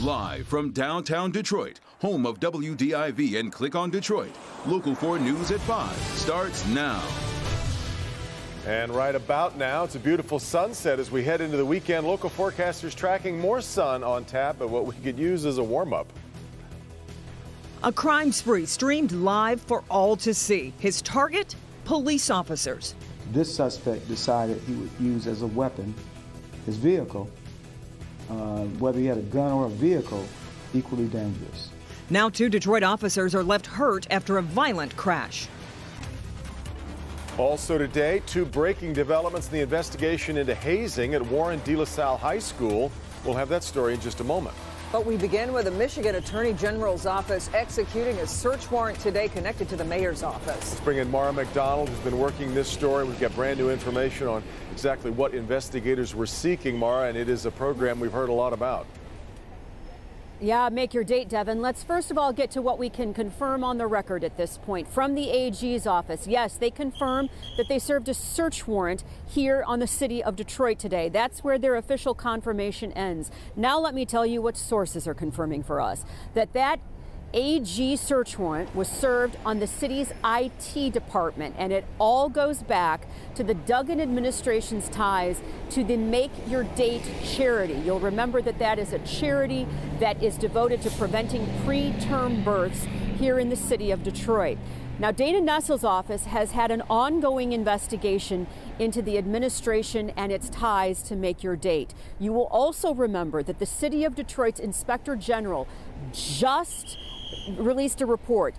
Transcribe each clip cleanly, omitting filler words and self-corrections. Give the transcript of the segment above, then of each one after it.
Live from downtown Detroit, home of WDIV and Click on Detroit, Local 4 News at 5 starts now. And right about now, it's a beautiful sunset as we head into the weekend. Local forecasters tracking more sun on tap, but what we could use is a warm-up. A crime spree streamed live for all to see. His target? Police officers. This suspect decided he would use as a weapon his vehicle, whether he had a gun or a vehicle, equally dangerous. Now 2 Detroit officers are left hurt after a violent crash. Also today, 2 breaking developments in the investigation into hazing at Warren D. LaSalle High School. We'll have that story in just a moment. But we begin with the Michigan Attorney General's office executing a search warrant today connected to the mayor's office. Let's bring in Mara McDonald, who's been working this story. We've got brand new information on exactly what investigators were seeking, Mara, and it is a program we've heard a lot about. Yeah, make your date, Devin. Let's first of all get to what we can confirm on the record at this point. From the AG's office, yes, they confirm that they served a search warrant here on the city of Detroit today. That's where their official confirmation ends. Now let me tell you what sources are confirming for us. That AG search warrant was served on the city's IT department, and it all goes back to the Duggan administration's ties to the Make Your Date charity. You'll remember that is a charity that is devoted to preventing preterm births here in the city of Detroit. Now, Dana Nessel's office has had an ongoing investigation into the administration and its ties to Make Your Date. You will also remember that the city of Detroit's Inspector General just released a report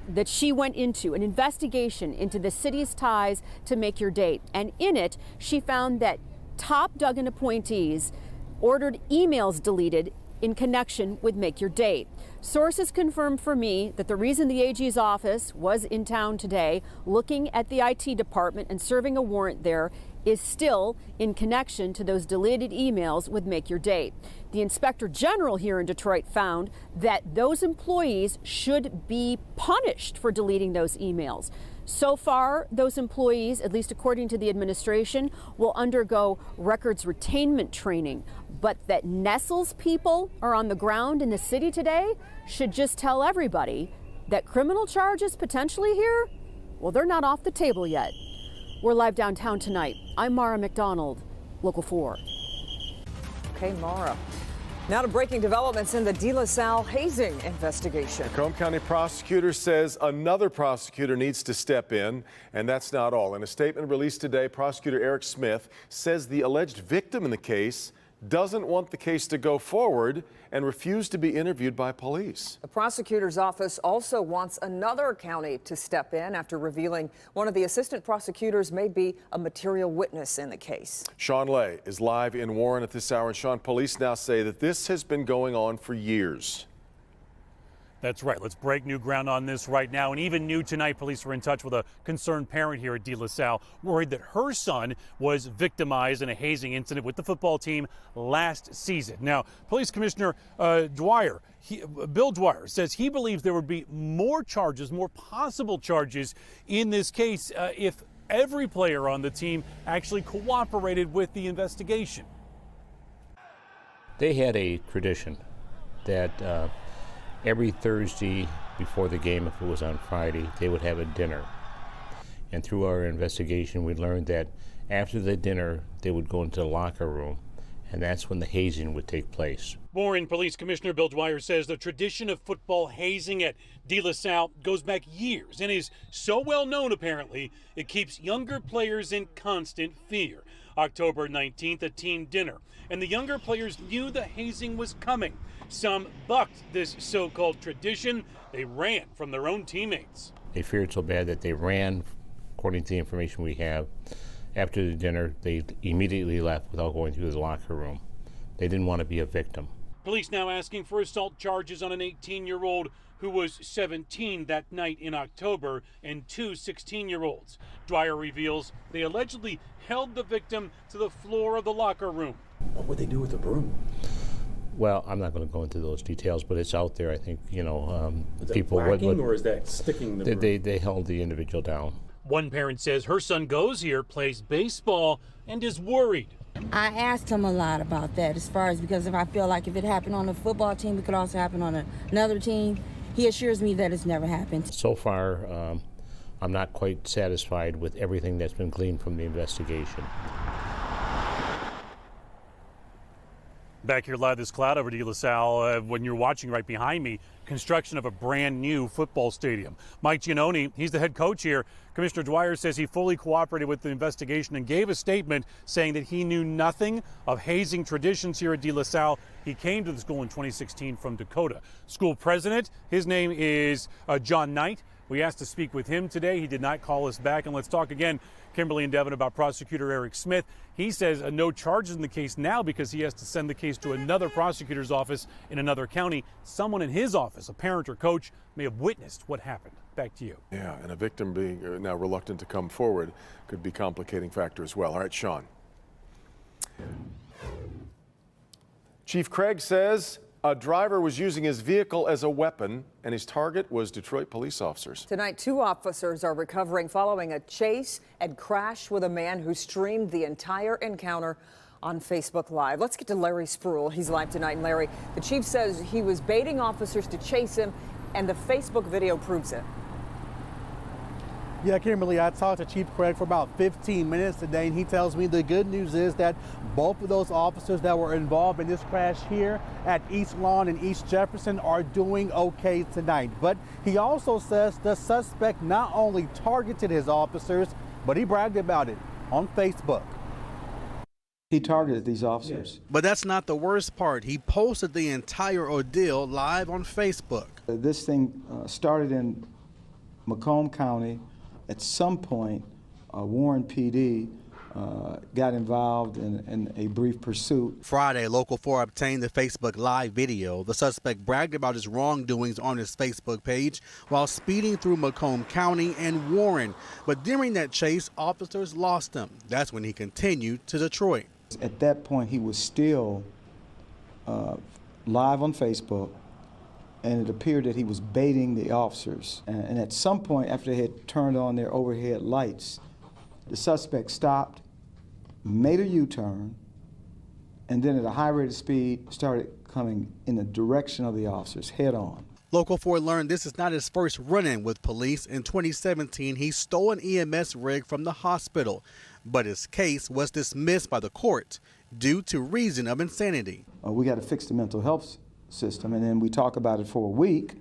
that she went into, an investigation into the city's ties to Make Your Date. And in it, she found that top Duggan appointees ordered emails deleted in connection with Make Your Date. Sources confirmed for me that the reason the AG's office was in town today looking at the IT department and serving a warrant there is still in connection to those deleted emails with Make Your Date. The Inspector General here in Detroit found that those employees should be punished for deleting those emails. So far, those employees, at least according to the administration, will undergo records retainment training. But that Nessel's people are on the ground in the city today should just tell everybody that criminal charges potentially here, well, they're not off the table yet. We're live downtown tonight. I'm Mara McDonald, Local 4. Okay, Mara. Now to breaking developments in the De La Salle hazing investigation. The Macomb County prosecutor says another prosecutor needs to step in, and that's not all. In a statement released today, prosecutor Eric Smith says the alleged victim in the case doesn't want the case to go forward and refused to be interviewed by police. The prosecutor's office also wants another county to step in after revealing one of the assistant prosecutors may be a material witness in the case. Sean Lay is live in Warren at this hour. And Sean, police now say that this has been going on for years. That's right. Let's break new ground on this right now. And even new tonight, police were in touch with a concerned parent here at De La Salle, worried that her son was victimized in a hazing incident with the football team last season. Now, Police Commissioner Bill Dwyer says he believes there would be more charges, more possible charges in this case if every player on the team actually cooperated with the investigation. They had a tradition that every Thursday before the game, if it was on Friday, they would have a dinner. And through our investigation, we learned that after the dinner, they would go into the locker room, and that's when the hazing would take place. Warren Police Commissioner Bill Dwyer says the tradition of football hazing at De La Salle goes back years and is so well known, apparently, it keeps younger players in constant fear. October 19th, a team dinner, and the younger players knew the hazing was coming. Some bucked this so-called tradition. They ran from their own teammates. They feared so bad that they ran, according to the information we have. After the dinner, they immediately left without going through the locker room. They didn't want to be a victim. Police now asking for assault charges on an 18-year-old who was 17 that night in October and 2 16-year-olds. Dwyer reveals they allegedly held the victim to the floor of the locker room. What would they do with the broom? Well, I'm not going to go into those details, but it's out there. I think, is that people. Whacking, or is that sticking the broom? They held the individual down. One parent says her son goes here, plays baseball, and is worried. I asked him a lot about that as far as because if I feel like if it happened on a football team, it could also happen on another team. He assures me that it's never happened. So far, I'm not quite satisfied with everything that's been gleaned from the investigation. Back here live, this cloud over to LaSalle. When you're watching right behind me, construction of a brand new football stadium. Mike Giannone, he's the head coach here. Commissioner Dwyer says he fully cooperated with the investigation and gave a statement saying that he knew nothing of hazing traditions here at De La Salle. He came to the school in 2016 from Dakota. School president, his name is John Knight. We asked to speak with him today. He did not call us back. And let's talk again, Kimberly and Devin, about prosecutor Eric Smith. He says no charges in the case now because he has to send the case to another prosecutor's office in another county. Someone in his office, a parent or coach, may have witnessed what happened. Back to you. Yeah, and a victim being now reluctant to come forward could be a complicating factor as well. All right, Sean. Chief Craig says a driver was using his vehicle as a weapon, and his target was Detroit police officers. Tonight, 2 officers are recovering following a chase and crash with a man who streamed the entire encounter on Facebook Live. Let's get to Larry Spruill. He's live tonight. And Larry, the chief says he was baiting officers to chase him, and the Facebook video proves it. Yeah, Kimberly, I talked to Chief Craig for about 15 minutes today, and he tells me the good news is that both of those officers that were involved in this crash here at East Lawn and East Jefferson are doing okay tonight. But he also says the suspect not only targeted his officers, but he bragged about it on Facebook. He targeted these officers. But that's not the worst part. He posted the entire ordeal live on Facebook. This thing started in Macomb County. At some point, Warren PD got involved in a brief pursuit. Friday, Local 4 obtained the Facebook Live video. The suspect bragged about his wrongdoings on his Facebook page while speeding through Macomb County and Warren. But during that chase, officers lost him. That's when he continued to Detroit. At that point, he was still live on Facebook, and it appeared that he was baiting the officers. And at some point, after they had turned on their overhead lights, the suspect stopped, made a U-turn, and then at a high rate of speed started coming in the direction of the officers, head on. Local 4 learned this is not his first run-in with police. In 2017, he stole an EMS rig from the hospital, but his case was dismissed by the court due to reason of insanity. We got to fix the mental health system, and then we talk about it for a week,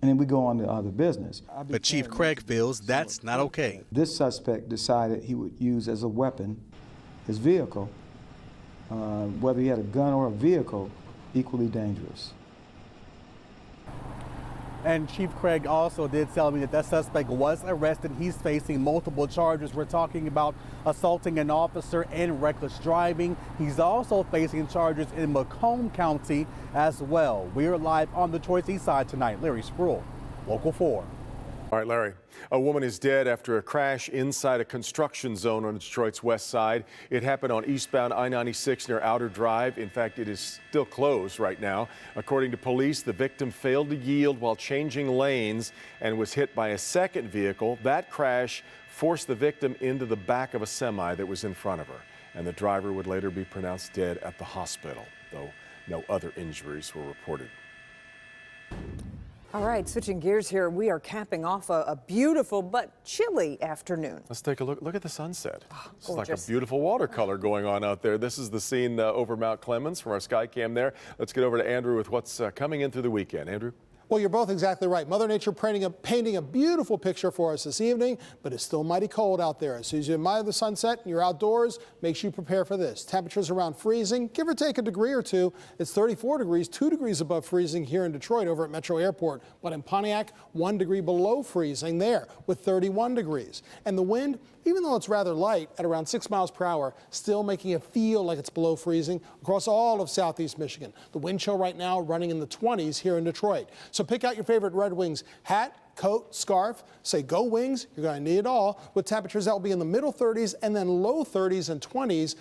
and then we go on to other business. But Chief Craig feels that's not okay. This suspect decided he would use as a weapon his vehicle, whether he had a gun or a vehicle, equally dangerous. And Chief Craig also did tell me that that suspect was arrested. He's facing multiple charges. We're talking about assaulting an officer and reckless driving. He's also facing charges in Macomb County as well. We are live on the Detroit's East Side tonight. Larry Spruill, Local 4. All right, Larry. A woman is dead after a crash inside a construction zone on Detroit's west side. It happened on eastbound I-96 near Outer Drive. In fact, it is still closed right now. According to police, the victim failed to yield while changing lanes and was hit by a second vehicle. That crash forced the victim into the back of a semi that was in front of her, and the driver would later be pronounced dead at the hospital, though no other injuries were reported. All right, switching gears here, we are capping off a beautiful but chilly afternoon. Let's take a look. Look at the sunset. It's like a gorgeous. beautiful watercolor going on out there. This is the scene over Mount Clemens from our sky cam there. Let's get over to Andrew with what's coming in through the weekend. Andrew? Well, you're both exactly right. Mother Nature painting a beautiful picture for us this evening, but it's still mighty cold out there. As soon as you admire the sunset and you're outdoors, make sure you prepare for this. Temperatures around freezing, give or take a degree or two. It's 34 degrees, 2 degrees above freezing here in Detroit over at Metro Airport. But in Pontiac, 1 degree below freezing there with 31 degrees. And the wind, even though it's rather light at around 6 miles per hour, still making it feel like it's below freezing across all of southeast Michigan. The wind chill right now running in the 20s here in Detroit. So pick out your favorite Red Wings hat, coat, scarf, say go Wings, you're going to need it all, with temperatures that will be in the middle 30s and then low 30s and 20s.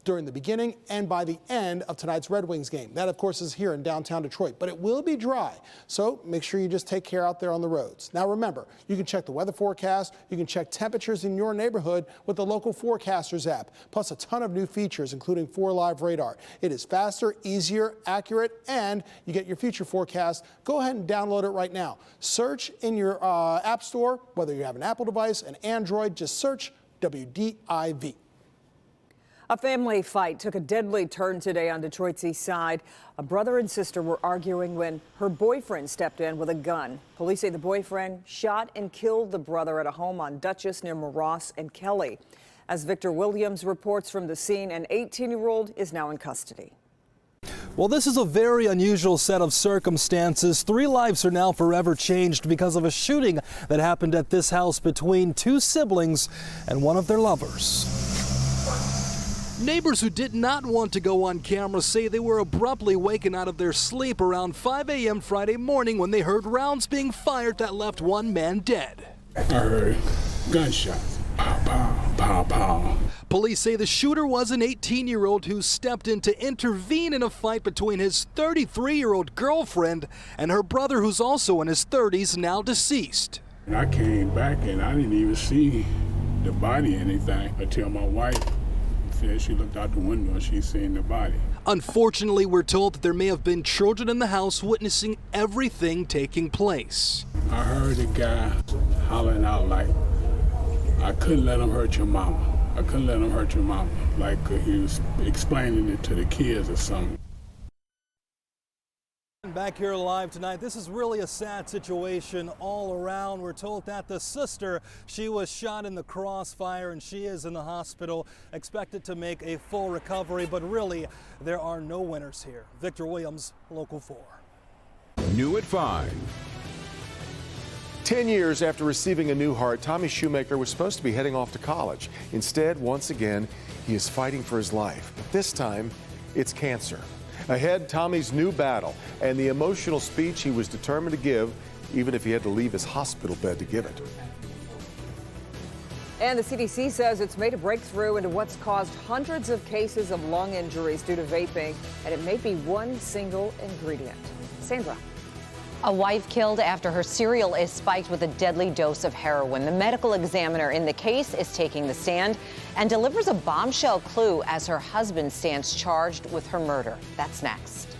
during the beginning and by the end of tonight's Red Wings game. That, of course, is here in downtown Detroit, but it will be dry. So make sure you just take care out there on the roads. Now, remember, you can check the weather forecast. You can check temperatures in your neighborhood with the local forecasters app, plus a ton of new features, including 4 Live radar. It is faster, easier, accurate, and you get your future forecast. Go ahead and download it right now. Search in your app store, whether you have an Apple device, an Android, just search WDIV. A family fight took a deadly turn today on Detroit's east side. A brother and sister were arguing when her boyfriend stepped in with a gun. Police say the boyfriend shot and killed the brother at a home on Dutchess near Ross and Kelly. As Victor Williams reports from the scene, an 18-year-old is now in custody. Well, this is a very unusual set of circumstances. 3 lives are now forever changed because of a shooting that happened at this house between 2 siblings and one of their lovers. Neighbors who did not want to go on camera say they were abruptly waken out of their sleep around 5 a.m. Friday morning when they heard rounds being fired that left one man dead. I heard gunshots. Pow, pow, pow, pow. Police say the shooter was an 18-year-old who stepped in to intervene in a fight between his 33-year-old girlfriend and her brother, who's also in his 30s, now deceased. And I came back and I didn't even see the body or anything until my wife said she looked out the window and she seen the body. Unfortunately, we're told that there may have been children in the house witnessing everything taking place. I heard a guy hollering out like, I couldn't let him hurt your mama. I couldn't let him hurt your mama. Like he was explaining it to the kids or something. Back here live tonight, this is really a sad situation all around. We're told that the sister, she was shot in the crossfire and she is in the hospital, expected to make a full recovery, but really there are no winners here. Victor Williams, Local 4. New at 5. 10 years after receiving a new heart, Tommy Shoemaker was supposed to be heading off to college. Instead, once again, he is fighting for his life. But this time, it's cancer. Ahead, Tommy's new battle and the emotional speech he was determined to give, even if he had to leave his hospital bed to give it. And the CDC says it's made a breakthrough into what's caused hundreds of cases of lung injuries due to vaping, and it may be one single ingredient. Sandra. A wife killed after her cereal is spiked with a deadly dose of heroin. The medical examiner in the case is taking the stand and delivers a bombshell clue as her husband stands charged with her murder. That's next.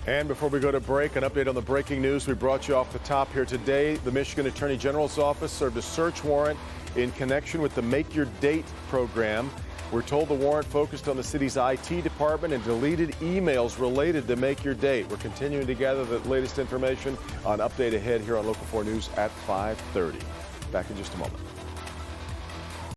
And before we go to break, an update on the breaking news we brought you off the top here today. The Michigan Attorney General's office served a search warrant in connection with the Make Your Date program. We're told the warrant focused on the city's IT department and deleted emails related to Make Your Date. We're continuing to gather the latest information on Update Ahead here on Local 4 News at 5:30. Back in just a moment.